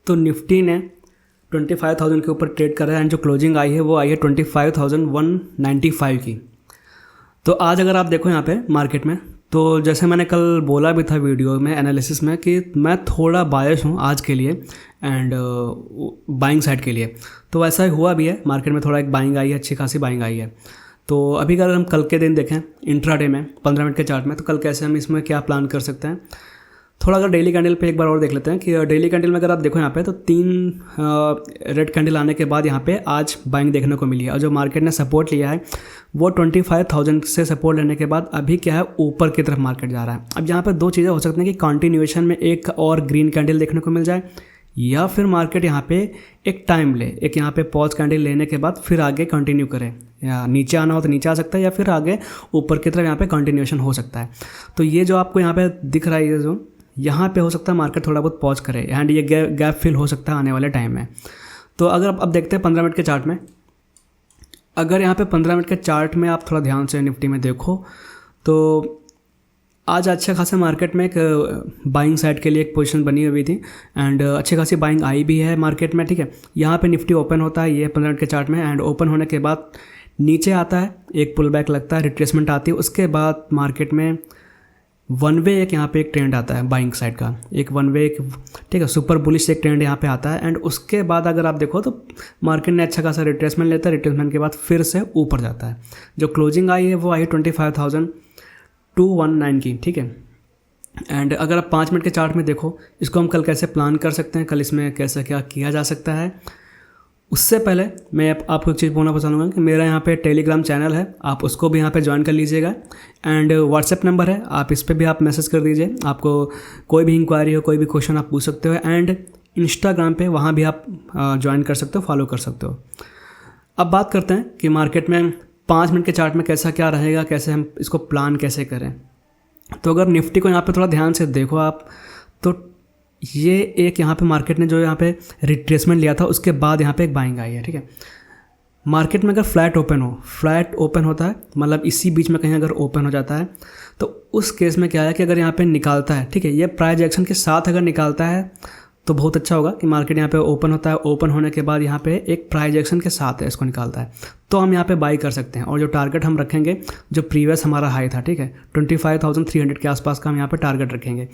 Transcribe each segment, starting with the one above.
तो निफ्टी ने 25,000 के ऊपर ट्रेड करा है एंड जो क्लोजिंग आई है वो आई है 25,195 की। तो आज अगर आप देखो यहाँ पे मार्केट में, तो जैसे मैंने कल बोला भी था वीडियो में एनालिसिस में कि मैं थोड़ा बायस हूँ आज के लिए एंड बाइंग साइड के लिए, तो वैसा ही हुआ भी है। मार्केट में थोड़ा एक बाइंग आई है, अच्छी खासी बाइंग आई है। तो अभी अगर हम कल के दिन देखें इंट्राडे में 15 मिनट के चार्ट में, तो कल कैसे हम इसमें क्या प्लान कर सकते हैं, थोड़ा अगर डेली कैंडल पे एक बार और देख लेते हैं कि डेली कैंडल में अगर आप देखो यहाँ पे तो 3 रेड कैंडल आने के बाद यहाँ पे आज बाइंग देखने को मिली है। और जो मार्केट ने सपोर्ट लिया है वो 25,000 से सपोर्ट लेने के बाद अभी क्या है ऊपर की तरफ मार्केट जा रहा है। अब यहाँ पे दो चीज़ें हो सकती हैं कि कंटिन्यूएशन में एक और ग्रीन कैंडल देखने को मिल जाए, या फिर मार्केट यहाँ पे एक टाइम ले, एक यहाँ पे पॉज कैंडल लेने के बाद फिर आगे कंटिन्यू करे, या नीचे आना हो तो नीचे आ सकता है, या फिर आगे ऊपर की तरफ यहाँ पे कंटिन्यूएशन हो सकता है। तो ये जो आपको यहाँ पे दिख रहा है जो यहाँ पे हो सकता है मार्केट थोड़ा बहुत पॉज करे एंड ये गैप फिल हो सकता है आने वाले टाइम में। तो अगर अब देखते हैं 15 मिनट के चार्ट में, अगर यहाँ पे 15 मिनट के चार्ट में आप थोड़ा ध्यान से निफ्टी में देखो तो आज अच्छे खासे मार्केट में एक बाइंग साइड के लिए एक पोजीशन बनी हुई थी एंड अच्छी खासी बाइंग आई भी है मार्केट में। ठीक है, यहाँ पे निफ्टी ओपन होता है ये 15 मिनट के चार्ट में एंड ओपन होने के बाद नीचे आता है, एक पुल बैक लगता है, रिट्रेसमेंट आती है, उसके बाद मार्केट में वन वे एक यहाँ पे एक ट्रेंड आता है बाइंग साइड का, एक वन वे एक, ठीक है, सुपर बुलिश एक ट्रेंड यहाँ पे आता है एंड उसके बाद अगर आप देखो तो मार्केट ने अच्छा खासा रिट्रेसमेंट लेता है, रिट्रेसमेंट के बाद फिर से ऊपर जाता है। जो क्लोजिंग आई है वो आई 25,219 की। ठीक है, एंड अगर आप 5 मिनट के चार्ट में देखो इसको हम कल कैसे प्लान कर सकते हैं, कल इसमें कैसे क्या किया जा सकता है, उससे पहले मैं आपको एक चीज़ बोलना चाहूँगा कि मेरा यहाँ पे टेलीग्राम चैनल है, आप उसको भी यहाँ पे ज्वाइन कर लीजिएगा एंड व्हाट्सएप नंबर है, आप इस पर भी आप मैसेज कर दीजिए, आपको कोई भी इंक्वायरी हो, कोई भी क्वेश्चन आप पूछ सकते हो। एंड इंस्टाग्राम पे वहाँ भी आप ज्वाइन कर सकते हो, फॉलो कर सकते हो। अब बात करते हैं कि मार्केट में 5 मिनट के चार्ट में कैसा क्या रहेगा, कैसे हम इसको प्लान कैसे करें। तो अगर निफ्टी को यहाँ पर थोड़ा ध्यान से देखो आप, तो ये एक यहाँ पे मार्केट ने जो यहाँ पे रिट्रेसमेंट लिया था उसके बाद यहाँ पे एक बाइंग आई है। ठीक है, मार्केट में अगर फ्लैट ओपन होता है, मतलब इसी बीच में कहीं अगर ओपन हो जाता है, तो उस केस में क्या है कि अगर यहाँ पे निकालता है, ठीक है, ये प्राइस एक्शन के साथ अगर निकालता है तो बहुत अच्छा होगा कि मार्केट यहाँ पे ओपन होता है, ओपन होने के बाद यहाँ पे एक प्राइस एक्शन के साथ है इसको निकालता है, तो हम यहाँ पे बाई कर सकते हैं। और जो टारगेट हम रखेंगे, जो प्रीवियस हमारा हाई था, ठीक है, 25,300 के आसपास का हम यहाँ पे टारगेट रखेंगे।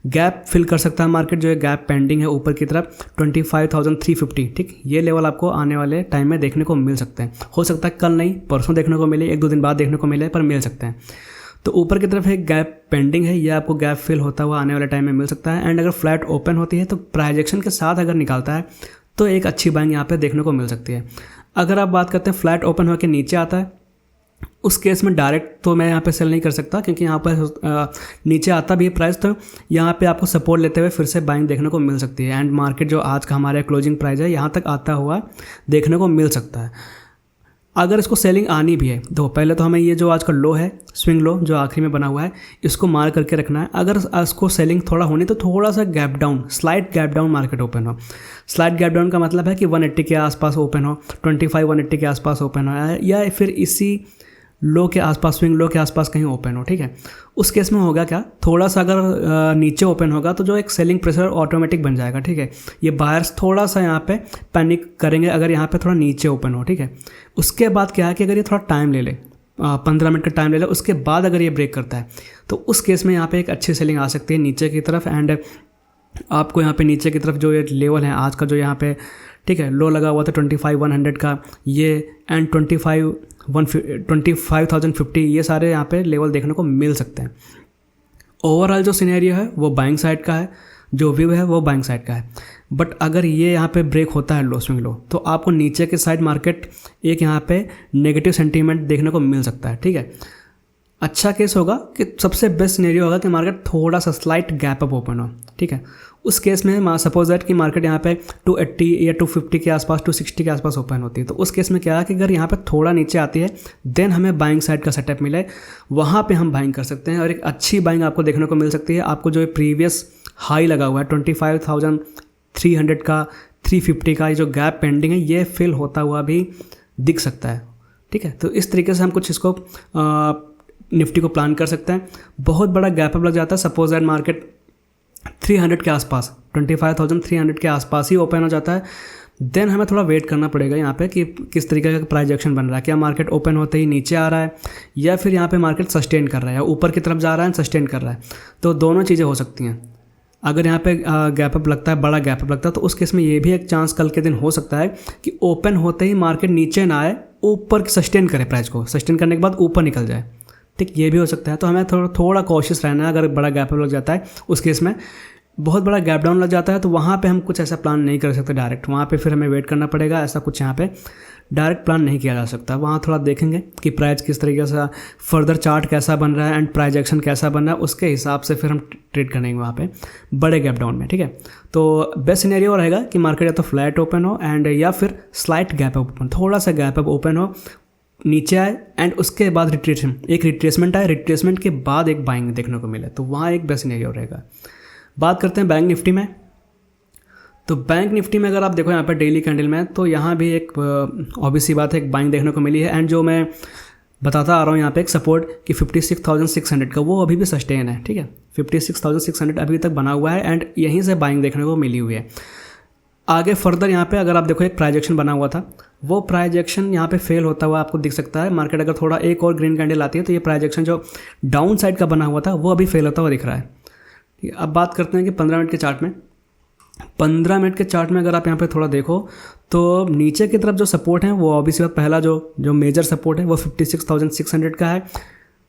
गैप फिल कर सकता है मार्केट, जो है गैप पेंडिंग है ऊपर की तरफ 25,350। ठीक, ये लेवल आपको आने वाले टाइम में देखने को मिल सकते हैं। हो सकता है कल नहीं, परसों देखने को मिले, 1-2 दिन बाद देखने को मिले, पर मिल सकते हैं। तो ऊपर की तरफ एक गैप पेंडिंग है, ये आपको गैप फिल होता हुआ आने वाले टाइम में मिल सकता है। एंड अगर फ्लैट ओपन होती है तो प्राइजेक्शन के साथ अगर निकालता है तो एक अच्छी बाइंग यहाँ पे देखने को मिल सकती है। अगर आप बात करते हैं फ्लैट ओपन होकर नीचे आता है, उस केस में डायरेक्ट तो मैं यहाँ पे सेल नहीं कर सकता, क्योंकि यहाँ पर नीचे आता भी है प्राइस, तो यहाँ पे आपको सपोर्ट लेते हुए फिर से बाइंग देखने को मिल सकती है। एंड मार्केट जो आज का हमारा क्लोजिंग प्राइस है यहाँ तक आता हुआ देखने को मिल सकता है। अगर इसको सेलिंग आनी भी है तो पहले तो हमें ये जो आज का लो है, स्विंग लो जो आखिरी में बना हुआ है, इसको मार करके रखना है। अगर इसको सेलिंग थोड़ा होनी तो थोड़ा सा gap down, slight gap down market open हो। स्लाइट गैप डाउन का मतलब है कि 180 के आसपास ओपन हो, 180 के आसपास ओपन हो, या फिर इसी लो के आसपास, स्विंग लो के आसपास कहीं ओपन हो। ठीक है, उस केस में होगा क्या, थोड़ा सा अगर नीचे ओपन होगा तो जो एक सेलिंग प्रेशर ऑटोमेटिक बन जाएगा। ठीक है, ये बायर्स थोड़ा सा यहाँ पे पैनिक करेंगे अगर यहाँ पे थोड़ा नीचे ओपन हो। ठीक है, उसके बाद क्या है कि अगर ये थोड़ा टाइम ले ले, 15 मिनट का टाइम ले ले, उसके बाद अगर ये ब्रेक करता है तो उस केस में यहाँ पे एक अच्छी सेलिंग आ सकती है नीचे की तरफ। एंड आपको यहाँ पे नीचे की तरफ जो ये लेवल है आज का, जो यहाँ पे, ठीक है, लो लगा हुआ था 25,100 का, ये एंड 25,050, ये सारे यहाँ पे लेवल देखने को मिल सकते हैं। ओवरऑल जो सिनेरियो है वो बाइंग साइड का है, जो व्यू है वो बाइंग साइड का है। बट अगर ये यहाँ पे ब्रेक होता है लो, स्विंग लो, तो आपको नीचे के साइड मार्केट एक यहाँ पे नेगेटिव सेंटीमेंट देखने को मिल सकता है। ठीक है, अच्छा केस होगा कि सबसे बेस्ट सिनेरियो होगा कि मार्केट थोड़ा सा स्लाइट गैप अप ओपन हो। ठीक है, उस केस में सपोज दैट कि मार्केट यहाँ पे 280 या 250 के आसपास, 260 के आसपास ओपन होती है, तो उस केस में क्या है कि अगर यहाँ पे थोड़ा नीचे आती है देन हमें बाइंग साइड का सेटअप मिले, वहाँ पे हम बाइंग कर सकते हैं और एक अच्छी बाइंग आपको देखने को मिल सकती है। आपको जो प्रीवियस हाई लगा हुआ है 25,300 का, 350 का, ये जो गैप पेंडिंग है ये फिल होता हुआ भी दिख सकता है। ठीक है, तो इस तरीके से हम कुछ इसको निफ्टी को प्लान कर सकते हैं। बहुत बड़ा गैप अप लग जाता है, सपोज दैट मार्केट 300 के आसपास, 25,300 के आसपास ही ओपन हो जाता है, देन हमें थोड़ा वेट करना पड़ेगा यहाँ पे कि किस तरीके का प्राइस एक्शन बन रहा है। क्या मार्केट ओपन होते ही नीचे आ रहा है, या फिर यहाँ पे मार्केट सस्टेन कर रहा है, या ऊपर की तरफ जा रहा है सस्टेन कर रहा है। तो दोनों चीज़ें हो सकती हैं। अगर यहाँ पे गैप अप लगता है, बड़ा गैप अप लगता है, तो उस केस में ये भी एक चांस कल के दिन हो सकता है कि ओपन होते ही मार्केट नीचे ना आए, ऊपर सस्टेन करे, प्राइस को सस्टेन करने के बाद ऊपर निकल जाए। ठीक, ये भी हो सकता है। तो हमें थोड़ा कॉशियस रहना है। अगर बड़ा गैप अप लग जाता है, उस केस में बहुत बड़ा गैप डाउन लग जाता है, तो वहाँ पे हम कुछ ऐसा प्लान नहीं कर सकते डायरेक्ट। वहाँ पे फिर हमें वेट करना पड़ेगा। ऐसा कुछ यहाँ पे डायरेक्ट प्लान नहीं किया जा सकता। वहाँ थोड़ा देखेंगे कि प्राइस किस तरीके से फर्दर चार्ट कैसा बन रहा है एंड प्राइस एक्शन कैसा बन रहा है, उसके हिसाब से फिर हम ट्रेड करेंगे वहाँ पे बड़े गैप डाउन में। ठीक है, तो बेस्ट सिनेरियो रहेगा कि मार्केट या तो फ्लैट ओपन हो एंड या फिर स्लाइट गैप अप ओपन, थोड़ा सा गैप अप ओपन हो, नीचे आए एंड उसके बाद रिट्रेसमेंट आए, रिट्रेसमेंट के बाद एक बाइंग देखने को मिले, तो वहाँ एक बेस्ट सिनेरियो रहेगा। बात करते हैं बैंक निफ्टी में। तो बैंक निफ्टी में अगर आप देखो यहाँ पर डेली कैंडल में, तो यहाँ भी एक ऑब्वियस सी बात है, एक बाइंग देखने को मिली है। एंड जो मैं बताता आ रहा हूँ यहाँ पे एक सपोर्ट कि 56,600 का, वो अभी भी सस्टेन है। ठीक है, 56,600 अभी तक बना हुआ है एंड यहीं से बाइंग देखने को मिली हुई है। आगे फर्दर यहाँ पे अगर आप देखो एक प्राइस एक्शन बना हुआ था, वो प्राइस एक्शन यहाँ पे फेल होता हुआ आपको दिख सकता है। मार्केट अगर थोड़ा एक और ग्रीन कैंडल आती है, तो ये प्राइस एक्शन जो डाउन साइड का बना हुआ था, वो अभी फेल होता हुआ दिख रहा है। ठीक है, अब बात करते हैं कि 15 मिनट के चार्ट में। 15 मिनट के चार्ट में अगर आप यहाँ पे थोड़ा देखो, तो नीचे की तरफ जो सपोर्ट है, वो ऑब्वियसली पहला जो मेजर सपोर्ट है वो 56,600 का है।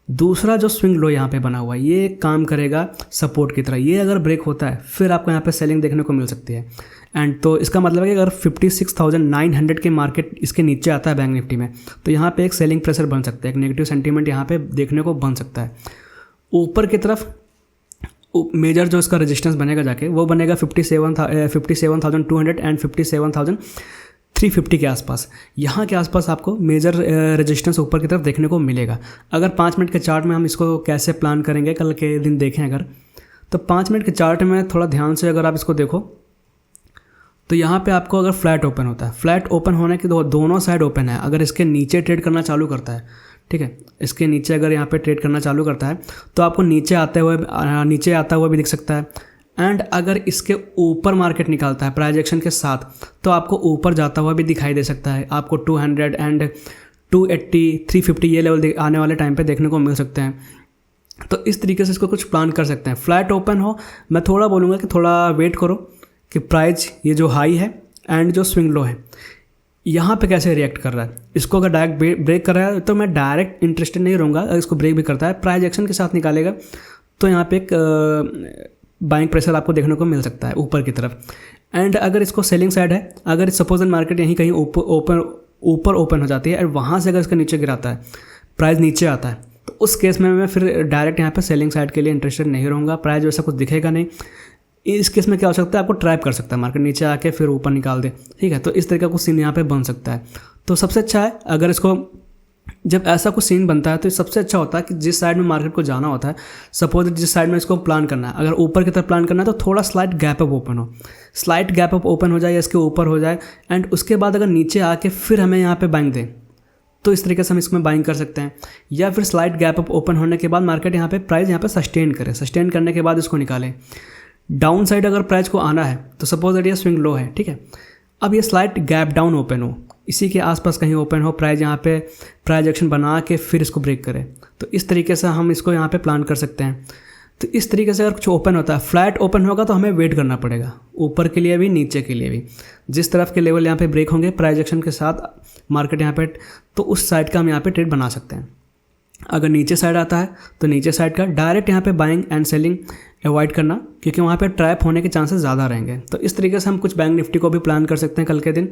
दूसरा जो स्विंग लो यहाँ पे बना हुआ है, ये काम करेगा सपोर्ट की तरह। ये अगर ब्रेक होता है, फिर आपको यहाँ पे सेलिंग देखने को मिल सकती है। एंड तो इसका मतलब है कि अगर 56,900 के मार्केट इसके नीचे आता है बैंक निफ्टी में, तो यहाँ पे एक सेलिंग प्रेशर बन सकता है, एक नेगेटिव सेंटीमेंट यहाँ पे देखने को बन सकता है। ऊपर की तरफ मेजर जो इसका रेजिस्टेंस बनेगा जाके, वो बनेगा 57,200 एंड 57,350 के आसपास। यहाँ के आसपास आपको मेजर रेजिस्टेंस ऊपर की तरफ देखने को मिलेगा। अगर 5 मिनट के चार्ट में हम इसको कैसे प्लान करेंगे कल के दिन देखें अगर, तो 5 मिनट के चार्ट में थोड़ा ध्यान से अगर आप इसको देखो, तो यहाँ पे आपको अगर फ्लैट ओपन होता है, फ्लैट ओपन होने के दोनों साइड ओपन है, अगर इसके नीचे ट्रेड करना चालू करता है, ठीक है, इसके नीचे अगर यहाँ पे ट्रेड करना चालू करता है, तो आपको नीचे आता हुआ भी दिख सकता है। एंड अगर इसके ऊपर मार्केट निकालता है प्राइस एक्शन के साथ, तो आपको ऊपर जाता हुआ भी दिखाई दे सकता है। आपको 200 एंड 280, 350 ये लेवल आने वाले टाइम पे देखने को मिल सकते हैं। तो इस तरीके से इसको कुछ प्लान कर सकते हैं। फ्लैट ओपन हो, मैं थोड़ा बोलूँगा कि थोड़ा वेट करो कि प्राइस ये जो हाई है एंड जो स्विंग लो है, यहाँ पे कैसे रिएक्ट कर रहा है। इसको अगर डायरेक्ट ब्रेक कर रहा है, तो मैं डायरेक्ट इंटरेस्टेड नहीं रहूँगा। अगर इसको ब्रेक भी करता है, प्राइस एक्शन के साथ निकालेगा, तो यहाँ पे एक बाइंग प्रेशर आपको देखने को मिल सकता है ऊपर की तरफ। एंड अगर इसको सेलिंग साइड है, अगर सपोज मार्केट यहीं कहीं ऊपर ओपन हो जाती है और वहाँ से अगर इसका नीचे गिराता है, प्राइस नीचे आता है, तो उस केस में मैं फिर डायरेक्ट यहाँ पे सेलिंग साइड के लिए इंटरेस्टेड नहीं रहूँगा। प्राइस वैसा कुछ दिखेगा नहीं। इस केस में क्या हो सकता है, आपको ट्रैप कर सकता है मार्केट, नीचे आके फिर ऊपर निकाल दे। ठीक है, तो इस तरीके का कुछ सीन यहाँ पे बन सकता है। तो सबसे अच्छा है, अगर इसको जब ऐसा कुछ सीन बनता है, तो सबसे अच्छा होता है कि जिस साइड में मार्केट को जाना होता है, सपोज जिस साइड में इसको प्लान करना है, अगर ऊपर की तरफ प्लान करना है, तो थोड़ा स्लाइट गैप अप ओपन हो, स्लाइट गैप अप ओपन हो जाए या इसके ऊपर हो जाए, एंड उसके बाद अगर नीचे आके फिर हमें यहाँ पे बाइंग दें, तो इस तरीके से हम इसमें बाइंग कर सकते हैं। या फिर स्लाइट गैप अप ओपन होने के बाद मार्केट यहाँ पे प्राइस यहाँ पे सस्टेन करे, सस्टेन करने के बाद इसको निकालें। डाउन साइड अगर प्राइस को आना है, तो सपोज दैट ये स्विंग लो है, ठीक है, अब ये स्लाइट गैप डाउन ओपन हो, इसी के आसपास कहीं ओपन हो, प्राइस यहाँ पे प्राइस एक्शन बना के फिर इसको ब्रेक करे, तो इस तरीके से हम इसको यहाँ पे प्लान कर सकते हैं। तो इस तरीके से अगर कुछ ओपन होता है, फ्लैट ओपन होगा, तो हमें वेट करना पड़ेगा, ऊपर के लिए भी नीचे के लिए भी। जिस तरफ के लेवल यहाँ पे ब्रेक होंगे प्राइस एक्शन के साथ मार्केट यहाँ पे, तो उस साइड का हम यहाँ पे ट्रेड बना सकते हैं। अगर नीचे साइड आता है, तो नीचे साइड का डायरेक्ट यहाँ पे बाइंग एंड सेलिंग अवॉइड करना, क्योंकि वहाँ पे ट्रैप होने के चांसेस ज़्यादा रहेंगे। तो इस तरीके से हम कुछ बैंक निफ्टी को भी प्लान कर सकते हैं कल के दिन।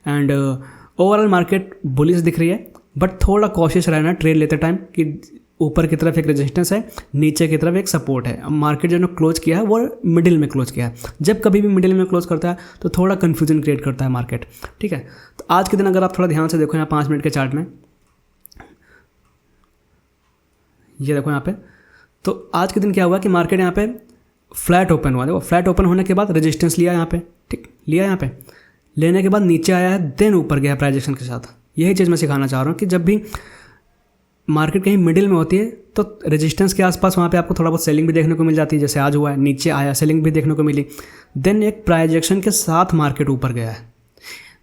एंड ओवरऑल मार्केट बुलिश दिख रही है, बट थोड़ा कॉशियस रहना ट्रेड लेते टाइम कि ऊपर की तरफ एक रेजिस्टेंस है, नीचे की तरफ एक सपोर्ट है। मार्केट जो क्लोज किया है वो मिडिल में क्लोज किया है। जब कभी भी मिडिल में क्लोज करता है, तो थोड़ा कन्फ्यूजन क्रिएट करता है मार्केट। ठीक है, तो आज के दिन अगर आप थोड़ा ध्यान से देखो यहाँ 5 मिनट के चार्ट में, ये देखो यहाँ पे, तो आज के दिन क्या हुआ कि मार्केट यहाँ पे फ्लैट ओपन हुआ। देखो फ्लैट ओपन होने के बाद रेजिस्टेंस लिया यहाँ पे, ठीक, लिया यहाँ पे, लेने के बाद नीचे आया है, देन ऊपर गया प्राइस एक्शन के साथ। यही चीज़ मैं सिखाना चाह रहा हूँ कि जब भी मार्केट कहीं मिडिल में होती है तो रेजिस्टेंस के आसपास वहाँ पे आपको थोड़ा बहुत सेलिंग भी देखने को मिल जाती है, जैसे आज हुआ है, नीचे आया सेलिंग भी देखने को मिली, देन एक प्राइजेक्शन के साथ मार्केट ऊपर गया है।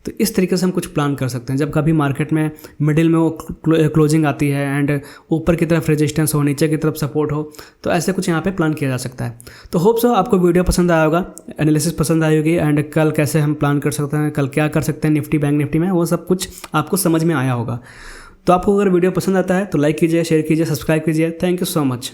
तो इस तरीके से हम कुछ प्लान कर सकते हैं। जब कभी मार्केट में मिडिल में वो क्लोजिंग आती है एंड ऊपर की तरफ रेजिस्टेंस हो, नीचे की तरफ सपोर्ट हो, तो ऐसे कुछ यहाँ पे प्लान किया जा सकता है। तो होप सो आपको वीडियो पसंद आया होगा, एनालिसिस पसंद आई होगी, एंड कल कैसे हम प्लान कर सकते हैं, कल क्या कर सकते हैं निफ्टी बैंक निफ्टी में, वो सब कुछ आपको समझ में आया होगा। तो आपको अगर वीडियो पसंद आता है तो लाइक कीजिए, शेयर कीजिए, सब्सक्राइब कीजिए। Thank you so much.